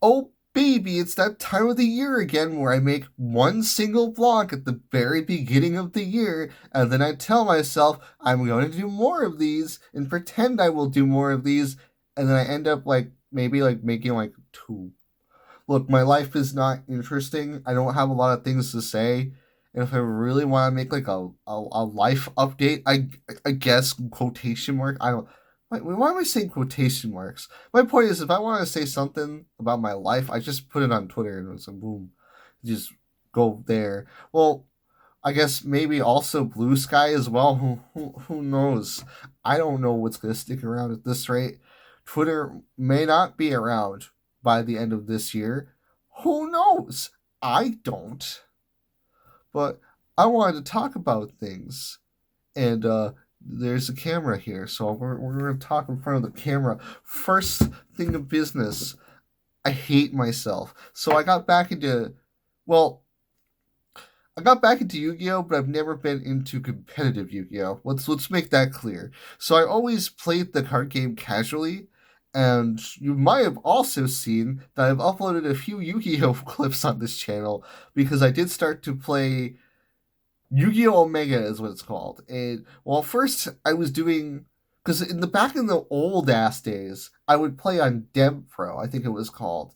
Oh, baby, it's that time of the year again where I make one single vlog at the very beginning of the year, and then I tell myself I'm going to do more of these and pretend I will do more of these, and then I end up like maybe like making like two. Look, my life is not interesting. I don't have a lot of things to say. And if I really want to make like a life update, I guess quotation mark. I don't. Why am I saying quotation marks? My point is, if I want to say something about my life, I just put it on Twitter and it's like boom, just go there. Well, I guess maybe also Blue Sky as well. Who knows? I don't know what's gonna stick around at this rate. Twitter may not be around by the end of this year. Who knows? I don't. But I wanted to talk about things, and there's a camera here, so we're gonna talk in front of the camera. First thing of business, I hate myself. So I got back into Yu-Gi-Oh, but I've never been into competitive Yu-Gi-Oh. Let's make that clear. So I always played the card game casually, and you might have also seen that I've uploaded a few Yu-Gi-Oh clips on this channel because I did start to play Yu-Gi-Oh Omega is what it's called. And well, first I was doing because in the back in the old ass days, I would play on Dev Pro, I think it was called.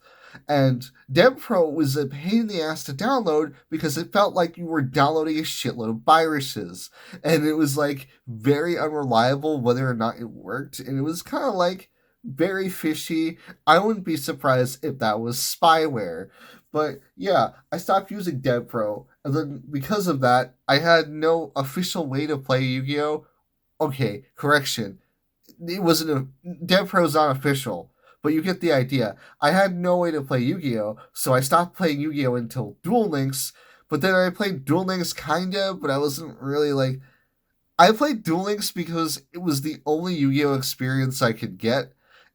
And Dev Pro was a pain in the ass to download because it felt like you were downloading a shitload of viruses. And it was like very unreliable whether or not it worked. And it was kind of like very fishy. I wouldn't be surprised if that was spyware. But yeah, I stopped using Dev Pro. And then because of that, I had no official way to play Yu Gi Oh! Okay, correction. It wasn't a. Dev Pro's not official, but you get the idea. I had no way to play Yu-Gi-Oh, so I stopped playing Yu-Gi-Oh until Duel Links. But then I played Duel Links kinda, but I wasn't really like. I played Duel Links because it was the only Yu-Gi-Oh experience I could get,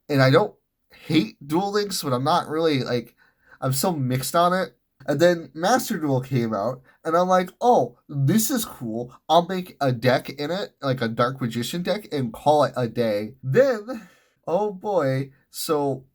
and I don't hate Duel Links, but I'm not really like. I'm so mixed on it. And then Master Duel came out, and I'm like, oh, this is cool. I'll make a deck in it, like a Dark Magician deck, and call it a day. Then, oh boy, so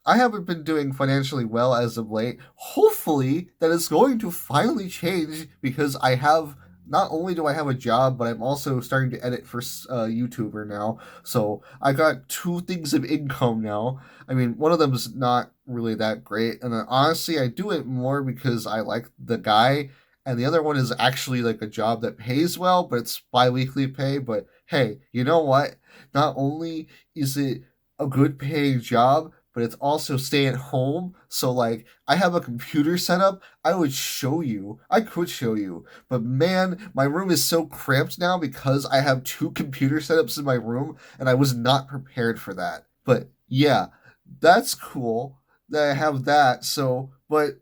I haven't been doing financially well as of late. Hopefully, that is going to finally change because I have. Not only do I have a job, but I'm also starting to edit for YouTuber now. So I got two things of income now. I mean, one of them is not really that great, and then, honestly, I do it more because I like the guy, and the other one is actually like a job that pays well, but it's biweekly pay. But hey, you know what? Not only is it a good paying job, but it's also stay at home. So like I have a computer set up. I would show you. I could show you. But man, my room is so cramped now because I have two computer setups in my room and I was not prepared for that. But yeah, that's cool that I have that. So, but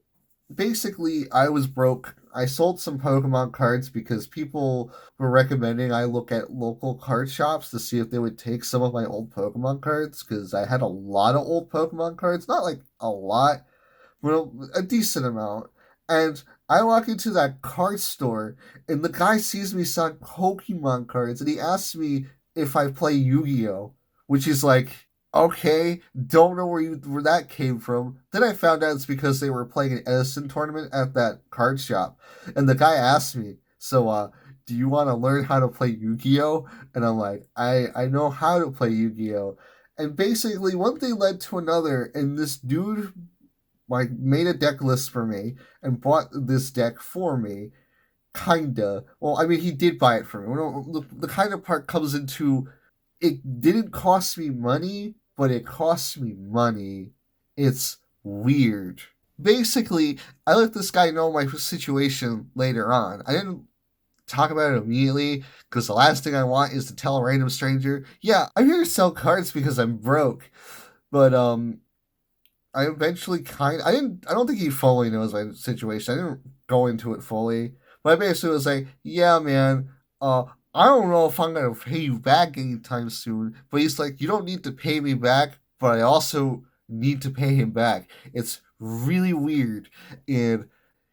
basically I was broke. I sold some Pokemon cards because people were recommending I look at local card shops to see if they would take some of my old Pokemon cards because I had a lot of old Pokemon cards, not like a lot, but a decent amount. And I walk into that card store and the guy sees me selling Pokemon cards and he asks me if I play Yu-Gi-Oh, which is like okay, don't know where that came from. Then I found out it's because they were playing an Edison tournament at that card shop, and the guy asked me, "So, do you want to learn how to play Yu-Gi-Oh?" And I'm like, "I know how to play Yu-Gi-Oh." And basically, one thing led to another, and this dude like made a deck list for me and bought this deck for me. Kinda. Well, I mean, he did buy it for me. The kind of part comes into it didn't cost me money, but it cost me money. It's weird. Basically, I let this guy know my situation later on. I didn't talk about it immediately because the last thing I want is to tell a random stranger, yeah, I'm here to sell cards because I'm broke. But I eventually I don't think he fully knows my situation. I didn't go into it fully. But I basically was like, yeah, man, I don't know if I'm gonna pay you back anytime soon. But he's like, you don't need to pay me back, but I also need to pay him back. It's really weird. And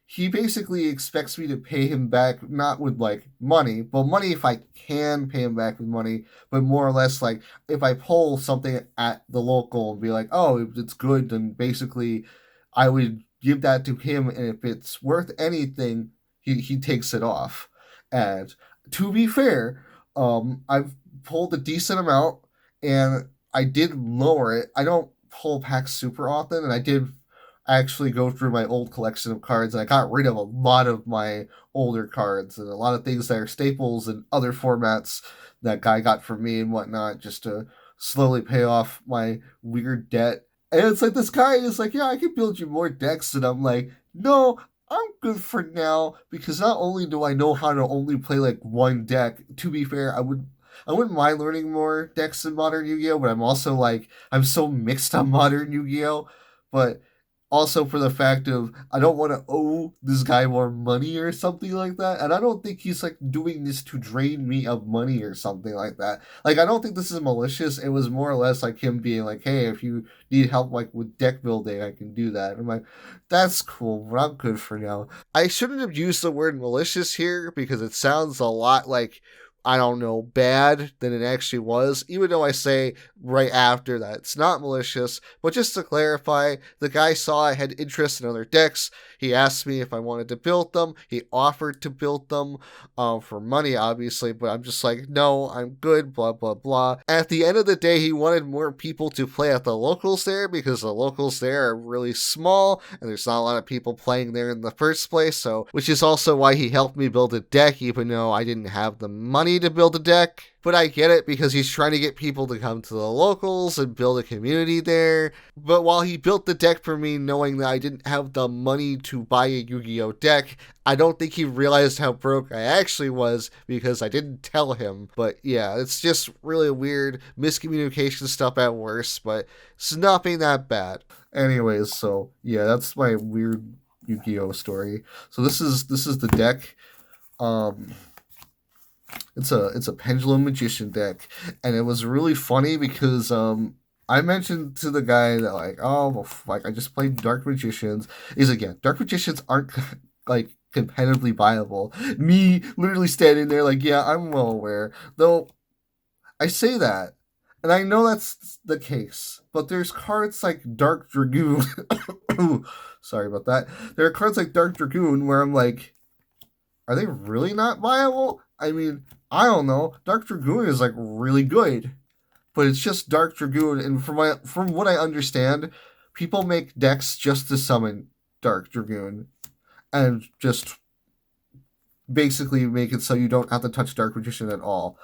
he basically expects me to pay him back, not with like money, but money if I can pay him back with money, but more or less like if I pull something at the local and be like, oh, if it's good, then basically I would give that to him, and if it's worth anything, he takes it off. And to be fair, I've pulled a decent amount, and I did lower it. I don't pull packs super often, and I did actually go through my old collection of cards, and I got rid of a lot of my older cards and a lot of things that are staples in other formats that guy got from me and whatnot, just to slowly pay off my weird debt. And it's like this guy is like, yeah, I can build you more decks, and I'm like, no, I'm good for now, because not only do I know how to only play like one deck. To be fair, I wouldn't mind learning more decks in Modern Yu-Gi-Oh, but I'm also like I'm so mixed on Modern Yu-Gi-Oh, but also for the fact of I don't want to owe this guy more money or something like that. And I don't think he's like doing this to drain me of money or something like that. Like I don't think this is malicious. It was more or less like him being like, hey, if you need help like with deck building, I can do that. And I'm like, that's cool, but I'm good for now. I shouldn't have used the word malicious here because it sounds a lot like, I don't know, bad than it actually was, even though I say right after that it's not malicious. But just to clarify, the guy saw I had interest in other decks. He asked me if I wanted to build them. He offered to build them for money, obviously, but I'm just like, no, I'm good, blah, blah, blah. At the end of the day, he wanted more people to play at the locals there because the locals there are really small and there's not a lot of people playing there in the first place. So, which is also why he helped me build a deck, even though I didn't have the money to build a deck. But I get it because he's trying to get people to come to the locals and build a community there. But while he built the deck for me knowing that I didn't have the money to buy a Yu-Gi-Oh deck, I don't think he realized how broke I actually was because I didn't tell him. But yeah, it's just really weird miscommunication stuff at worst, but it's nothing that bad. Anyways, so yeah, that's my weird Yu-Gi-Oh story. So this is the deck. Um it's a pendulum magician deck, and it was really funny because I mentioned to the guy that like, oh well, like I just played dark magicians. He's like, yeah, dark magicians aren't like competitively viable. Me literally standing there like, yeah, I'm well aware, though I say that, and I know that's the case, but there's cards like Dark Dragoon. Sorry about that. There are cards like Dark Dragoon where I'm like, are they really not viable? I mean, I don't know. Dark Dragoon is like really good, but it's just Dark Dragoon, and from what I understand, people make decks just to summon Dark Dragoon, and just basically make it so you don't have to touch Dark Magician at all.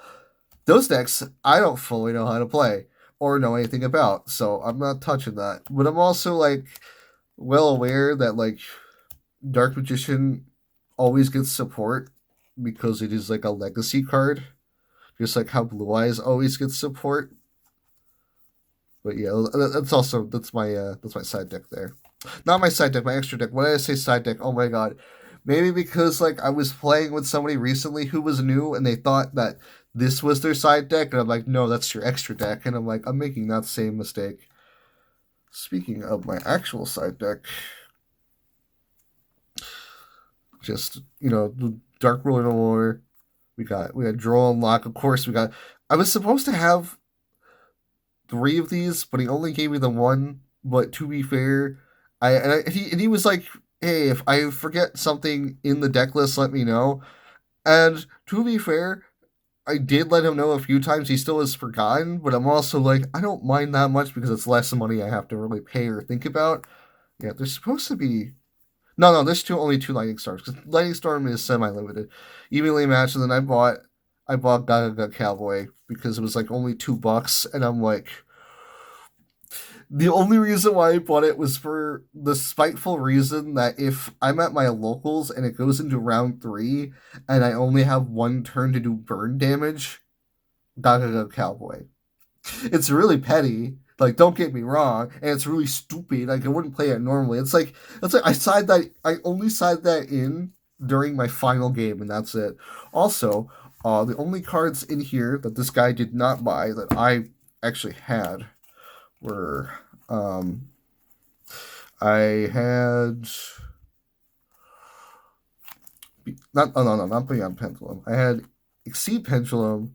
Those decks, I don't fully know how to play or know anything about, so I'm not touching that. But I'm also like well aware that like Dark Magician always gets support because it is like a legacy card, just like how Blue Eyes always gets support. But yeah, that's my side deck there. Not my side deck, my extra deck. When did I say side deck? Oh my god. Maybe because like I was playing with somebody recently who was new and they thought that this was their side deck, and I'm like, no, that's your extra deck, and I'm like, I'm making that same mistake. Speaking of my actual side deck, just Dark Ruler No More. We got Draw Unlock. Of course, we got. I was supposed to have three of these, but he only gave me the one. But to be fair, he was like, "Hey, if I forget something in the deck list, let me know." And to be fair, I did let him know a few times. He still has forgotten, but I'm also like, I don't mind that much because it's less money I have to really pay or think about. Yeah, there's supposed to be no, there's only two Lightning Storms because Lightning Storm is semi-limited, evenly matched. And then I bought Gaga Cowboy because it was like only $2, and I'm like, the only reason why I bought it was for the spiteful reason that if I'm at my locals and it goes into round three and I only have one turn to do burn damage, Gaga Cowboy. It's really petty. Like, don't get me wrong, and it's really stupid. Like, I wouldn't play it normally. It's like I only side that in during my final game, and that's it. Also, the only cards in here that this guy did not buy that I actually had were I had not oh no no not Beyond Pendulum. I had Exceed Pendulum,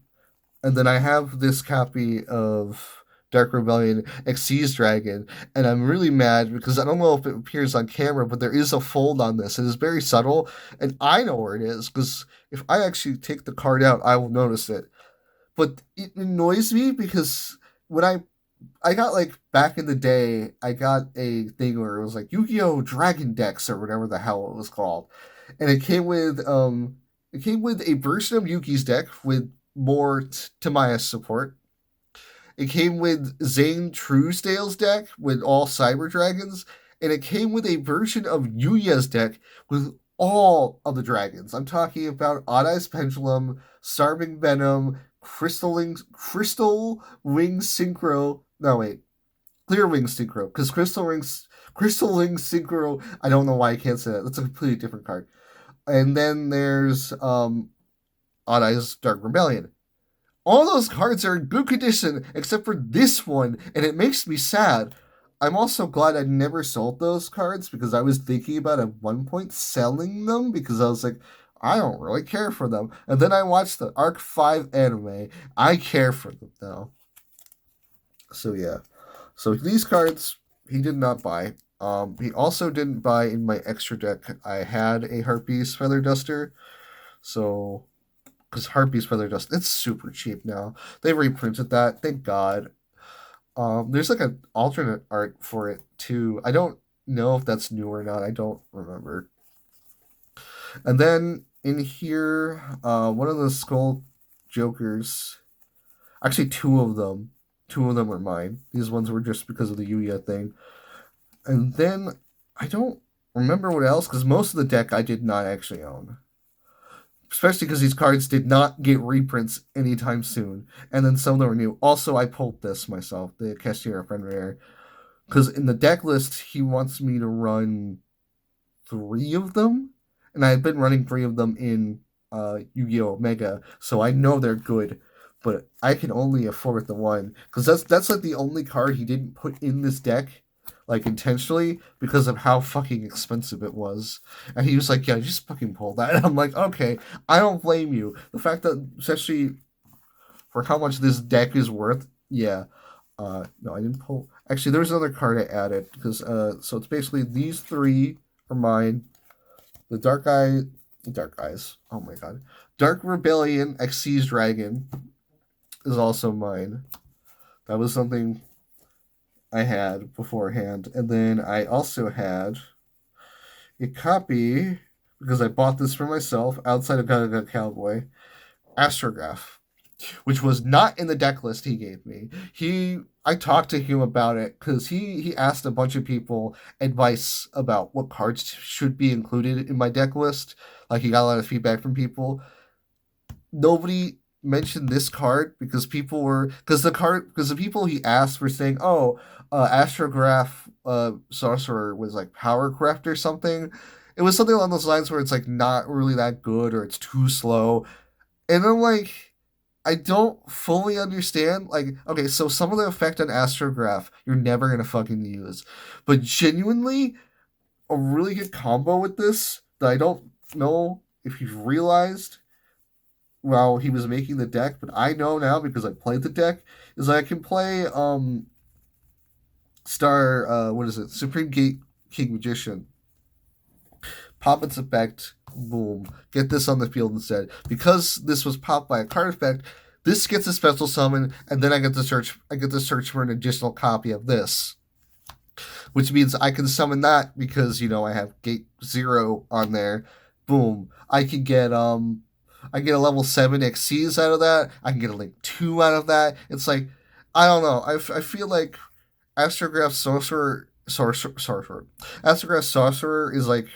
and then I have this copy of Dark Rebellion Xyz Dragon, and I'm really mad because I don't know if it appears on camera, but there is a fold on this. It is very subtle, and I know where it is because if I actually take the card out, I will notice it. But it annoys me because when I got like back in the day, I got a thing where it was like Yu-Gi-Oh! Dragon Decks or whatever the hell it was called, and it came with a version of Yuki's deck with more Tamaya's support. It came with Zane Truesdale's deck with all Cyber Dragons, and it came with a version of Yuya's deck with all of the dragons. I'm talking about Odd Eyes Pendulum, Starving Venom, Crystal Wing Synchro. No, wait. Clear Wing Synchro. Because Crystal Wing Synchro, I don't know why I can't say that. That's a completely different card. And then there's Odd Eyes Dark Rebellion. All those cards are in good condition except for this one, and it makes me sad. I'm also glad I never sold those cards because I was thinking about at one point selling them because I was like, I don't really care for them. And then I watched the Arc 5 anime. I care for them now. So yeah. So these cards he did not buy. He also didn't buy in my extra deck. I had a Harpies Feather Duster. So because Harpies Feather Dust, it's super cheap now. They reprinted that, thank God. There's like an alternate art for it too. I don't know if that's new or not. I don't remember. And then in here, one of the Skull Jokers, actually two of them were mine. These ones were just because of the Yuya thing. And then I don't remember what else because most of the deck I did not actually own, especially because these cards did not get reprints anytime soon. And then some of them were new. Also, I pulled this myself, the Cashier Friend Rare, because in the deck list, he wants me to run three of them, and I've been running three of them in Yu-Gi-Oh! Omega, so I know they're good. But I can only afford the one because that's like the only card he didn't put in this deck, like intentionally, because of how fucking expensive it was. And he was like, "Yeah, just fucking pull that." And I'm like, "Okay, I don't blame you." The fact that, especially for how much this deck is worth, yeah. No, I didn't pull. Actually, there was another card I added because so it's basically these three are mine. The Dark Eyes. Oh my god, Dark Rebellion Xyz Dragon is also mine. That was something I had beforehand. And then I also had a copy, because I bought this for myself outside of Gaga Cowboy, Astrograph, which was not in the deck list he gave me. I talked to him about it because he asked a bunch of people advice about what cards should be included in my deck list. Like he got a lot of feedback from people. Nobody mentioned this card because the people he asked were saying, "Oh, Astrograph Sorcerer was like Powercraft or something." It was something along those lines where it's like not really that good or it's too slow. And I'm like, I don't fully understand. Like, okay, so some of the effect on Astrograph you're never gonna fucking use, but genuinely, a really good combo with this that I don't know if you've realized while he was making the deck, but I know now because I played the deck, is I can play Star what is it? Supreme Gate King Magician. Pop its effect, boom. Get this on the field instead. Because this was popped by a card effect, this gets a special summon, and then I get to search for an additional copy of this. Which means I can summon that because, I have Gate 0 on there. Boom. I get a level 7 Xyz out of that. I can get a Link 2 out of that. It's like, I don't know. I feel like Astrograph Sorcerer. Astrograph Sorcerer is like,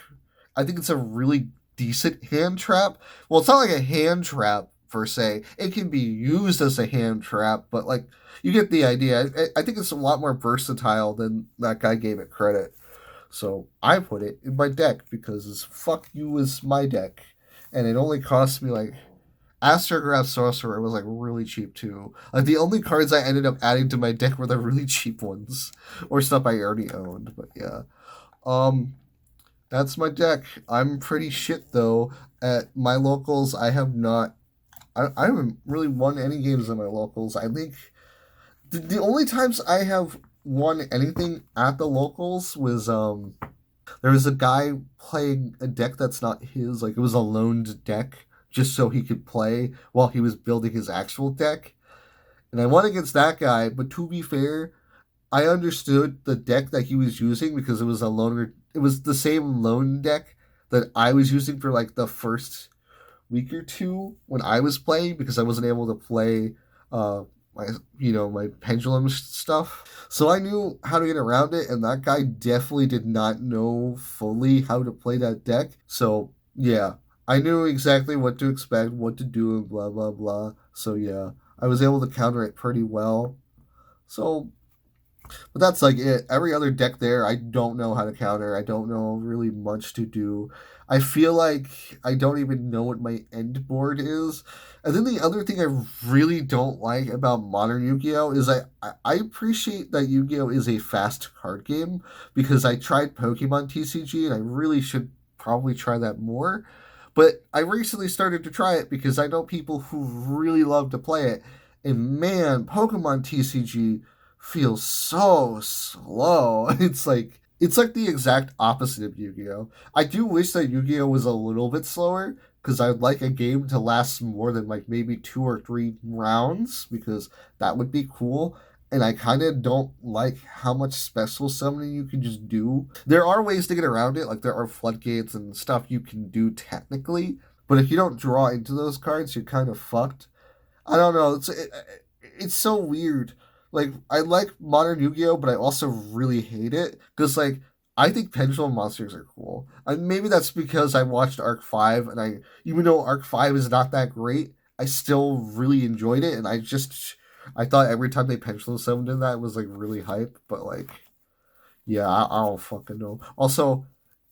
I think it's a really decent hand trap. Well, it's not like a hand trap per se. It can be used as a hand trap, but like, you get the idea. I think it's a lot more versatile than that guy gave it credit. So I put it in my deck because fuck you is my deck. And it only cost me like Astrograph Sorcerer was like really cheap too. Like the only cards I ended up adding to my deck were the really cheap ones or stuff I already owned. But yeah, um, That's my deck. I'm pretty shit though. At my locals, I have not. I haven't really won any games at my locals. I think the only times I have won anything at the locals was there was a guy playing a deck that's not his. Like it was a loaned deck just so he could play while he was building his actual deck. And I won against that guy. But to be fair, I understood the deck that he was using because it was a loaner. It was the same loan deck that I was using for like the first week or two when I was playing because I wasn't able to play my my pendulum stuff. So I knew how to get around it, and that guy definitely did not know fully how to play that deck. So yeah, I knew exactly what to expect, what to do, and blah blah blah. So yeah, I was able to counter it pretty well. So but that's like it. Every other deck there, I don't know how to counter. I don't know really much to do. I feel like I don't even know what my end board is. And then the other thing I really don't like about modern Yu-Gi-Oh! Is I appreciate that Yu-Gi-Oh! Is a fast card game because I tried Pokemon TCG and I really should probably try that more. But I recently started to try it because I know people who really love to play it. And man, Pokemon TCG feels so slow. It's like the exact opposite of Yu-Gi-Oh. I do wish that Yu-Gi-Oh was a little bit slower because I'd like a game to last more than like maybe 2 or 3 rounds because that would be cool. And I kind of don't like how much special summoning you can just do. There are ways to get around it, like there are floodgates and stuff you can do technically, but if you don't draw into those cards, you're kind of fucked. I don't know. It's so weird. Like I like modern Yu-Gi-Oh, but I also really hate it because like I think pendulum monsters are cool. And maybe that's because I watched Arc 5 and I even though Arc 5 is not that great, I still really enjoyed it and I thought every time they pendulum summoned in that was like really hype, but like yeah, I don't fucking know. Also,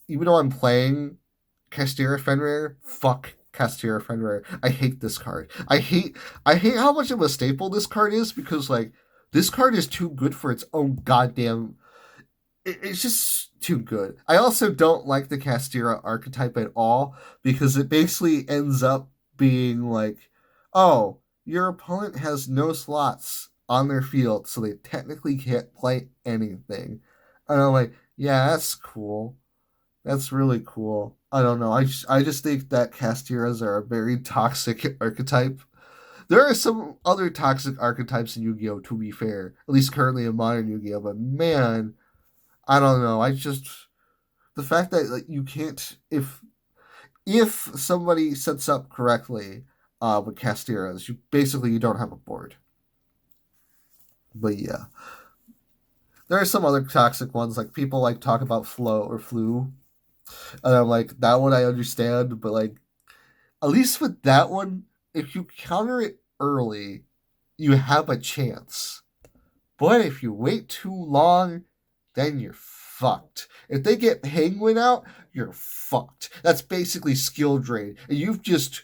even though I'm playing Castera Fenrir, fuck Castera Fenrir. I hate this card. I hate how much of a staple this card is because like this card is too good for its own goddamn it's just too good. I also don't like the Castera archetype at all because it basically ends up being like, oh, your opponent has no slots on their field, so they technically can't play anything. And I'm like, yeah, that's cool. That's really cool. I don't know. I just think that Casteras are a very toxic archetype. There are some other toxic archetypes in Yu-Gi-Oh! To be fair, at least currently in modern Yu-Gi-Oh! But man, I don't know. I just the fact that like you can't if somebody sets up correctly with Casteras, you don't have a board. But yeah, there are some other toxic ones like people like talk about flow or flu, and I'm like that one I understand, but like at least with that one, if you counter it early, you have a chance. But if you wait too long, then you're fucked. If they get Penguin out, you're fucked. That's basically skill drain. And you've just,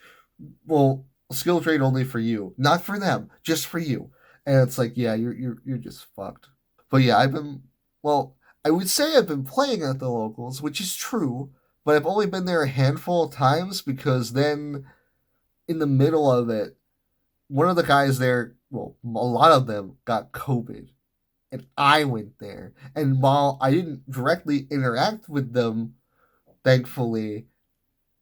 well, skill drain only for you, not for them, just for you. And it's like, yeah, you're just fucked. But yeah, well, I would say I've been playing at the locals, which is true, but I've only been there a handful of times because then in the middle of it, one of the guys there, well, a lot of them got COVID, and I went there. And while I didn't directly interact with them, thankfully,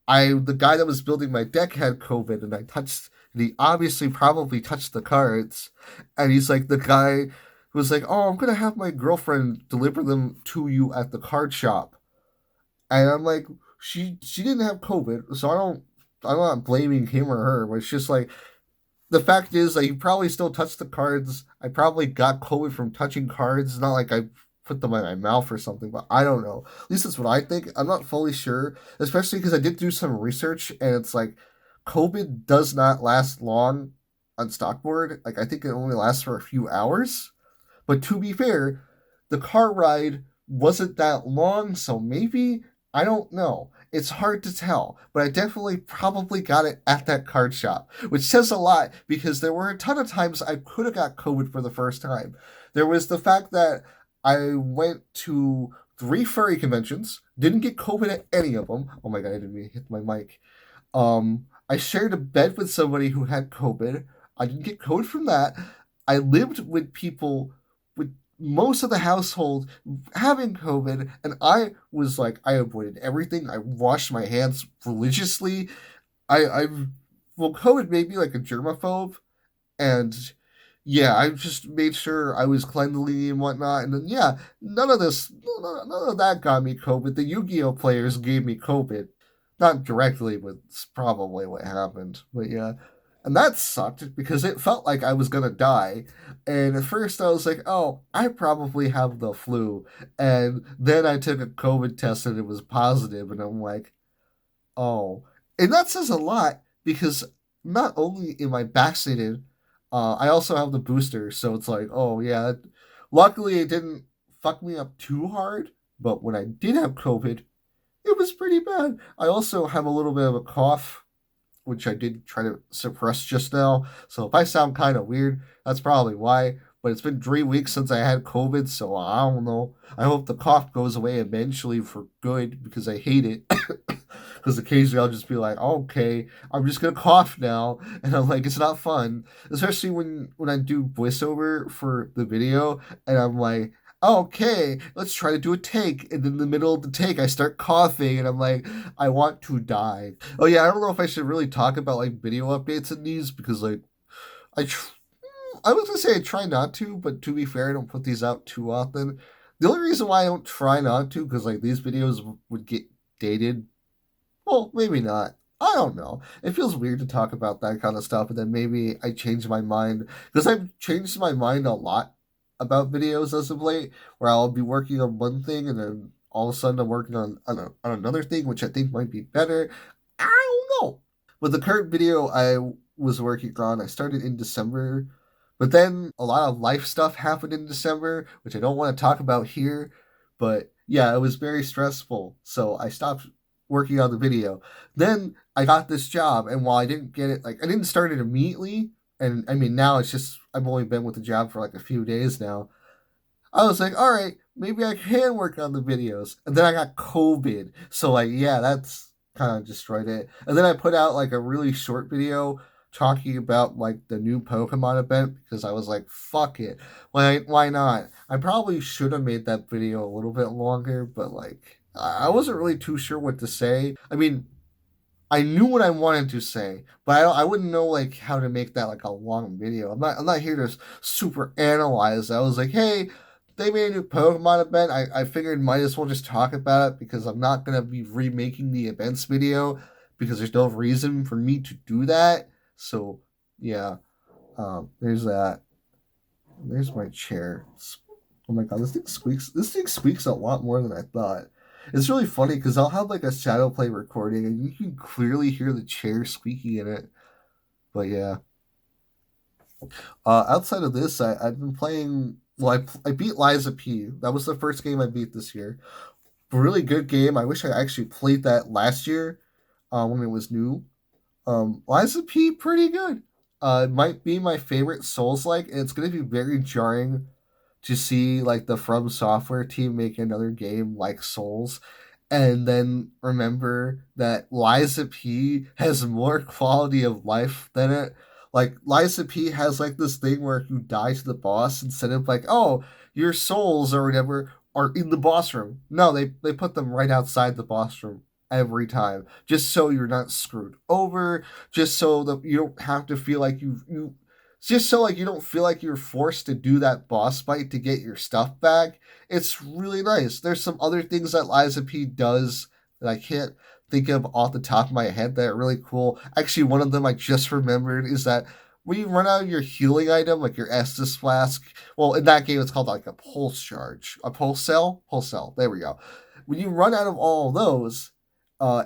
the guy that was building my deck had COVID, and and he obviously probably touched the cards, and he's like the guy who was like, "Oh, I'm gonna have my girlfriend deliver them to you at the card shop," and I'm like, she didn't have COVID, so I'm not blaming him or her, but it's just like the fact is that you probably still touched the cards. I probably got COVID from touching cards. It's not like I put them in my mouth or something, but I don't know. At least that's what I think. I'm not fully sure, especially because I did do some research and it's like COVID does not last long on stockboard. Like I think it only lasts for a few hours. But to be fair, the car ride wasn't that long, so maybe I don't know. It's hard to tell, but I definitely probably got it at that card shop, which says a lot because there were a ton of times I could have got COVID for the first time. There was the fact that I went to three furry conventions, didn't get COVID at any of them. Oh my god, I didn't mean to hit my mic. I shared a bed with somebody who had COVID. I didn't get COVID from that. I lived with people with most of the household having COVID, and I was like, I avoided everything. I washed my hands religiously. I've well, COVID made me like a germaphobe, and yeah, I just made sure I was cleanly and whatnot. And then yeah, none of that got me COVID. The Yu-Gi-Oh players gave me COVID, not directly, but it's probably what happened. But yeah, and that sucked because it felt like I was gonna die. And at first I was like, oh, I probably have the flu. And then I took a COVID test and it was positive, and I'm like, oh, and that says a lot because not only am I vaccinated, I also have the booster. So it's like, oh yeah. Luckily, it didn't fuck me up too hard. But when I did have COVID, it was pretty bad. I also have a little bit of a cough, which I did try to suppress just now. So if I sound kind of weird, that's probably why. But it's been 3 weeks since I had COVID, so I don't know. I hope the cough goes away eventually for good because I hate it. Because occasionally I'll just be like, okay, I'm just gonna cough now, and I'm like, it's not fun, especially when I do voiceover for the video, and I'm like, okay, let's try to do a take, and in the middle of the take, I start coughing, and I'm like, I want to die. Oh yeah, I don't know if I should really talk about like video updates in these because like I tr- I was gonna say I try not to, but to be fair, I don't put these out too often. The only reason why I don't try not to, because like these videos would get dated. Well, maybe not. I don't know. It feels weird to talk about that kind of stuff, and then maybe I change my mind because I've changed my mind a lot about videos as of late, where I'll be working on one thing and then all of a sudden I'm working on another thing, which I think might be better. I don't know. With the current video I was working on, I started in December, but then a lot of life stuff happened in December, which I don't want to talk about here. But yeah, it was very stressful, so I stopped working on the video. Then I got this job, and while I didn't get it, like I didn't start it immediately, and I mean now it's just I've only been with the job for like a few days now. I was like, all right, maybe I can work on the videos. And then I got COVID. So, like, yeah, that's kind of destroyed it. And then I put out like a really short video talking about like the new Pokemon event because I was like, fuck it. Why not? I probably should have made that video a little bit longer, but like, I wasn't really too sure what to say. I mean, I knew what I wanted to say, but I wouldn't know like how to make that like a long video. I'm not here to super analyze. I was like, hey, they made a new Pokemon event. I figured might as well just talk about it because I'm not gonna be remaking the events video because there's no reason for me to do that. So yeah, there's that. There's my chair. Oh my god, this thing squeaks. This thing squeaks a lot more than I thought. It's really funny because I'll have like a shadow play recording and you can clearly hear the chair squeaking in it. But yeah, outside of this, I've been playing. Well, I beat Liza P. That was the first game I beat this year. Really good game. I wish I actually played that last year when it was new. Liza P. Pretty good. It might be my favorite Souls like, and it's going to be very jarring to see like the From Software team make another game like Souls and then remember that Liza P has more quality of life than it. Like Liza P has like this thing where if you die to the boss, instead of like, oh, your souls or whatever are in the boss room. No, they put them right outside the boss room every time. Just so you're not screwed over, just so that you don't have to feel like you just so like you don't feel like you're forced to do that boss fight to get your stuff back. It's really nice. There's some other things that Liza P does that I can't think of off the top of my head that are really cool. Actually, one of them I just remembered is that when you run out of your healing item, like your Estus flask, well, in that game it's called like a pulse charge, a pulse cell, pulse cell. There we go. When you run out of all of those,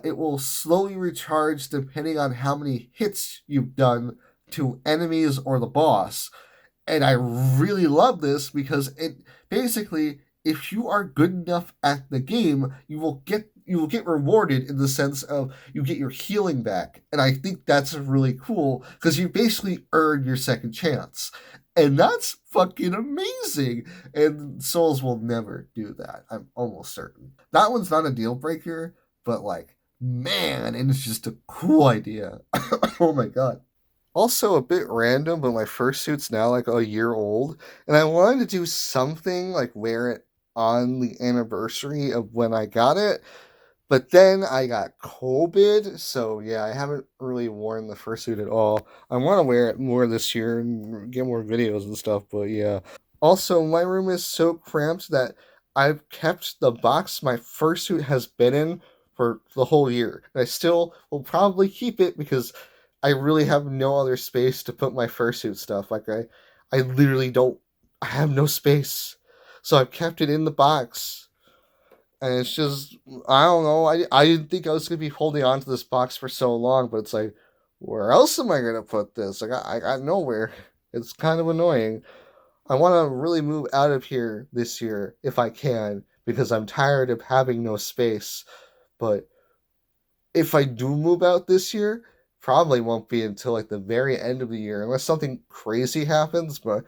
it will slowly recharge depending on how many hits you've done to enemies or the boss. And I really love this because it basically, if you are good enough at the game, you will get rewarded in the sense of you get your healing back. And I think that's really cool because you basically earn your second chance. And that's fucking amazing. And Souls will never do that. I'm almost certain. That one's not a deal breaker, but like, man, and it's just a cool idea. Oh my god. Also, a bit random, but my fursuit's now like a year old, and I wanted to do something like wear it on the anniversary of when I got it, but then I got COVID, so yeah, I haven't really worn the fursuit at all. I want to wear it more this year and get more videos and stuff, but yeah. Also, my room is so cramped that I've kept the box my fursuit has been in for the whole year. And I still will probably keep it because I really have no other space to put my fursuit stuff. I literally don't. I have no space, so I've kept it in the box. And it's just, I don't know. I didn't think I was gonna be holding on to this box for so long, but it's like, where else am I gonna put this? I got nowhere. It's kind of annoying. I want to really move out of here this year if I can because I'm tired of having no space. But if I do move out this year, probably won't be until like the very end of the year unless something crazy happens, but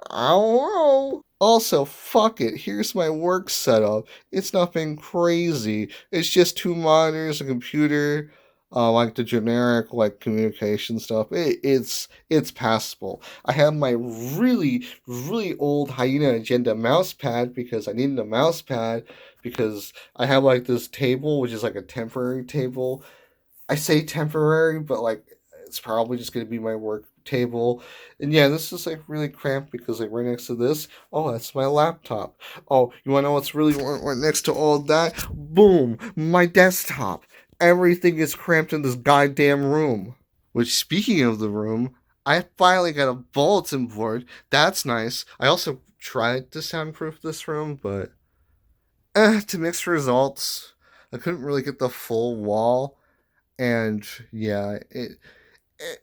I don't know. Also, fuck it. Here's my work setup. It's nothing crazy. It's just two monitors, a computer, like the generic like communication stuff. It's passable. I have my really old Hyena Agenda mouse pad because I needed a mouse pad because I have like this table which is like a temporary table. I say temporary, but like it's probably just gonna be my work table. And yeah, this is like really cramped because like right next to this, oh, that's my laptop. Oh, you wanna know what's really right next to all that? Boom, my desktop. Everything is cramped in this goddamn room. Which, speaking of the room, I finally got a bulletin board. That's nice. I also tried to soundproof this room, but to mixed results. I couldn't really get the full wall, and yeah, it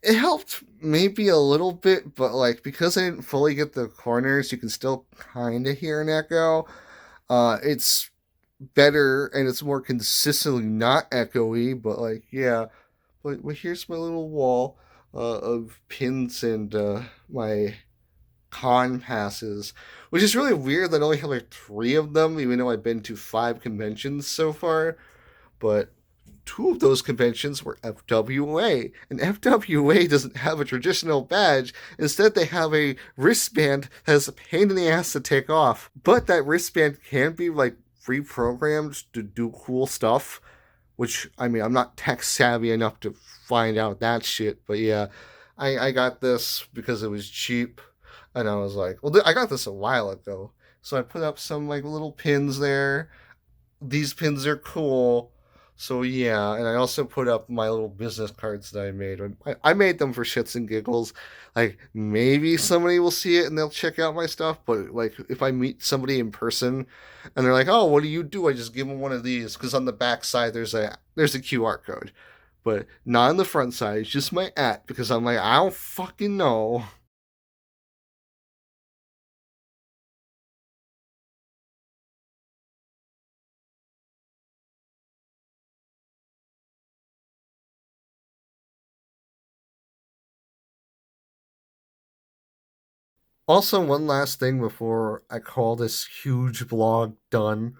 helped maybe a little bit, but like because I didn't fully get the corners, you can still kind of hear an echo. It's better and it's more consistently not echoey, but like yeah. But here's my little wall of pins and my con passes, which is really weird that I only have like three of them, even though I've been to five conventions so far. But two of those conventions were FWA, and FWA doesn't have a traditional badge. Instead, they have a wristband that is a pain in the ass to take off. But that wristband can be like reprogrammed to do cool stuff, which I mean, I'm not tech savvy enough to find out that shit. But yeah, I got this because it was cheap, and I was like, well, I got this a while ago. So I put up some like little pins there. These pins are cool. So yeah, and I also put up my little business cards that I made. I made them for shits and giggles. Like maybe somebody will see it and they'll check out my stuff. But like if I meet somebody in person and they're like, "Oh, what do you do?" I just give them one of these because on the back side there's a QR code, but not on the front side. It's just my at because I'm like I don't fucking know. Also, one last thing before I call this huge blog done.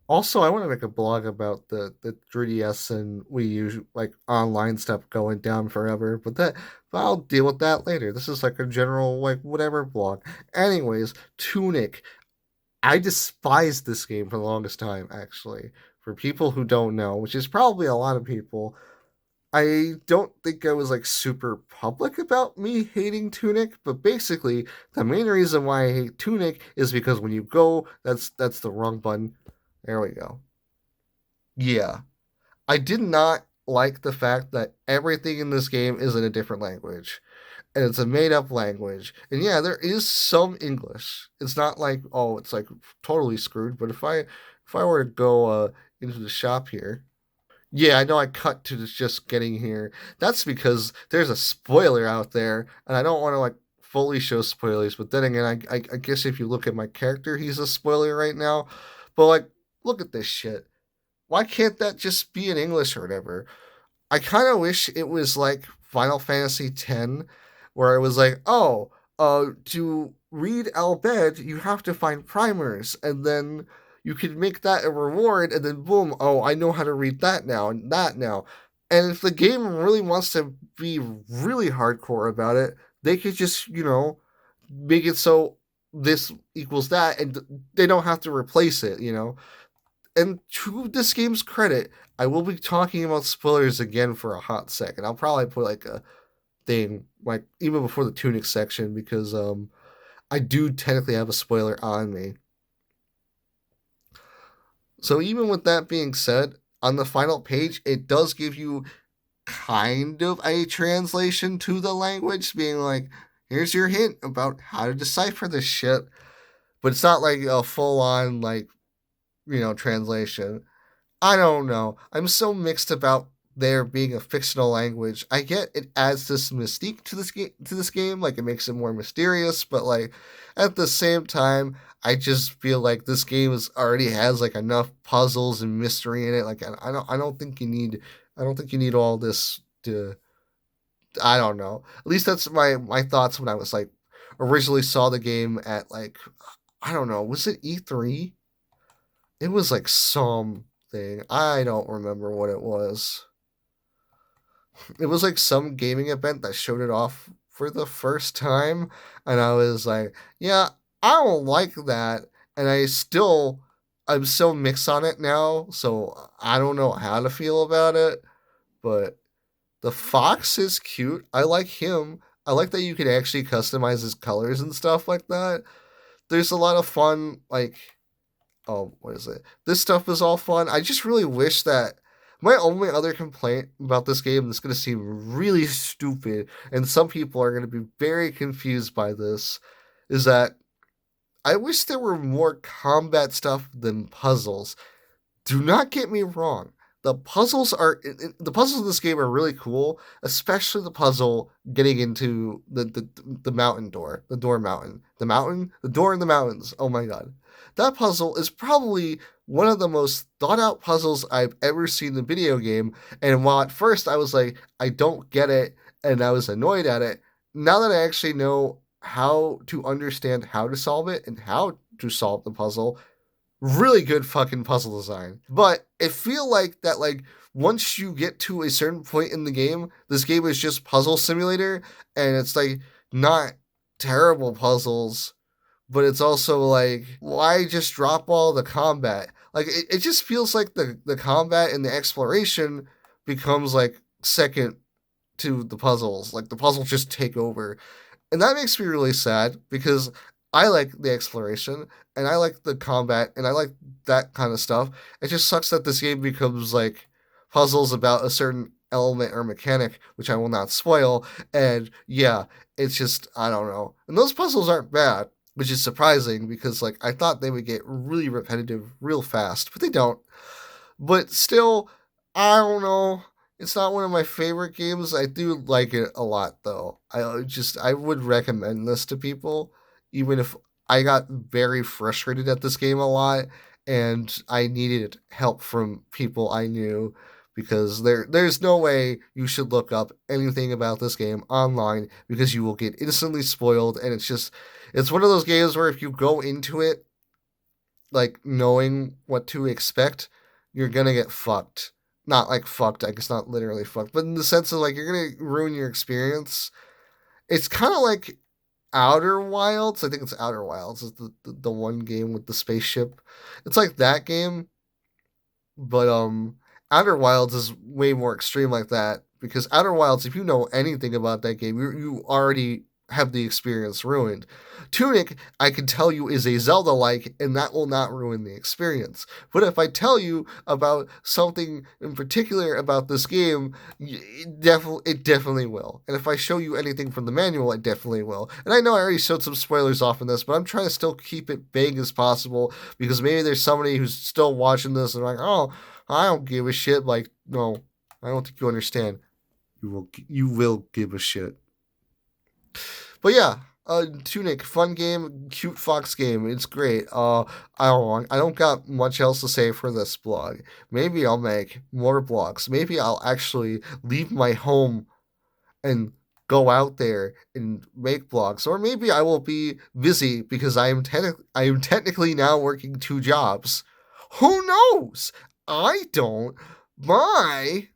Also, I want to make a blog about the 3DS and Wii U like online stuff going down forever, but I'll deal with that later. This is like a general like whatever blog. Anyways, Tunic. I despised this game for the longest time, actually. For people who don't know, which is probably a lot of people, I don't think I was like super public about me hating Tunic, but basically the main reason why I hate Tunic is because when you go, that's the wrong button. There we go. Yeah, I did not like the fact that everything in this game is in a different language. And it's a made up language. And yeah, there is some English. It's not like, oh, it's like totally screwed, but if I were to go into the shop here. Yeah, I know I cut to just getting here. That's because there's a spoiler out there, and I don't want to like fully show spoilers, but then again, I guess if you look at my character, he's a spoiler right now. But like, look at this shit. Why can't that just be in English or whatever? I kind of wish it was like Final Fantasy X, where it was like, oh, to read Al-Bed, you have to find primers, and then you can make that a reward, and then boom, oh, I know how to read that now and that now. And if the game really wants to be really hardcore about it, they could just, make it so this equals that, and they don't have to replace it. And to this game's credit, I will be talking about spoilers again for a hot second. I'll probably put like a thing, like even before the Tunic section, because I do technically have a spoiler on me. So even with that being said, on the final page, it does give you kind of a translation to the language, being like, here's your hint about how to decipher this shit. But it's not like a full on, like, translation. I don't know. I'm so mixed about there being a fictional language. I get it adds this mystique to this game, like it makes it more mysterious, but like at the same time, I just feel like this game already has like enough puzzles and mystery in it. Like I don't think you need all this to. I don't know. At least that's my thoughts when I was like originally saw the game at like, I don't know, was it E3? It was like something. I don't remember what it was. It was like some gaming event that showed it off for the first time, and I was like, yeah, I don't like that, and I'm so mixed on it now, so I don't know how to feel about it. But the fox is cute. I like him. I like that you can actually customize his colors and stuff like that. There's a lot of fun, like, what is it? This stuff is all fun. I just really wish that my only other complaint about this game that's going to seem really stupid, and some people are going to be very confused by this, is that I wish there were more combat stuff than puzzles. Do not get me wrong. The puzzles in this game are really cool, especially the puzzle getting into the mountain door, the door mountain, the door in the mountains. Oh my god, that puzzle is probably one of the most thought out puzzles I've ever seen in a video game. And while at first I was like, I don't get it, and I was annoyed at it, now that I actually know how to understand how to solve it and how to solve the puzzle, really good fucking puzzle design. But it feel like that, like, once you get to a certain point in the game, this game is just puzzle simulator, and it's like not terrible puzzles, but it's also like, why just drop all the combat? Like it just feels like the combat and the exploration becomes like second to the puzzles. Like the puzzles just take over, and that makes me really sad because I like the exploration and I like the combat and I like that kind of stuff. It just sucks that this game becomes like puzzles about a certain element or mechanic, which I will not spoil. And yeah, it's just, I don't know. And those puzzles aren't bad, which is surprising because like I thought they would get really repetitive real fast, but they don't. But still, I don't know. It's not one of my favorite games. I do like it a lot though. I would recommend this to people, even if I got very frustrated at this game a lot and I needed help from people I knew, because there's no way you should look up anything about this game online because you will get instantly spoiled. And it's one of those games where if you go into it like knowing what to expect, you're gonna get fucked. Not like fucked, I guess not literally fucked, but in the sense of like you're gonna ruin your experience. It's kind of like Outer Wilds. I think it's Outer Wilds is the one game with the spaceship. It's like that game, but Outer Wilds is way more extreme like that, because Outer Wilds, if you know anything about that game, you already have the experience ruined. Tunic, I can tell you, is a Zelda like, and that will not ruin the experience. But if I tell you about something in particular about this game, it definitely will. And if I show you anything from the manual, it definitely will. And I know I already showed some spoilers off in this, but I'm trying to still keep it vague as possible, because maybe there's somebody who's still watching this and like, oh, I don't give a shit. Like, no, I don't think you understand. You will give a shit. But yeah, Tunic, fun game, cute fox game. It's great. I don't got much else to say for this blog. Maybe I'll make more blogs. Maybe I'll actually leave my home and go out there and make blogs, or maybe I will be busy because I am technically now working two jobs. Who knows? I don't. My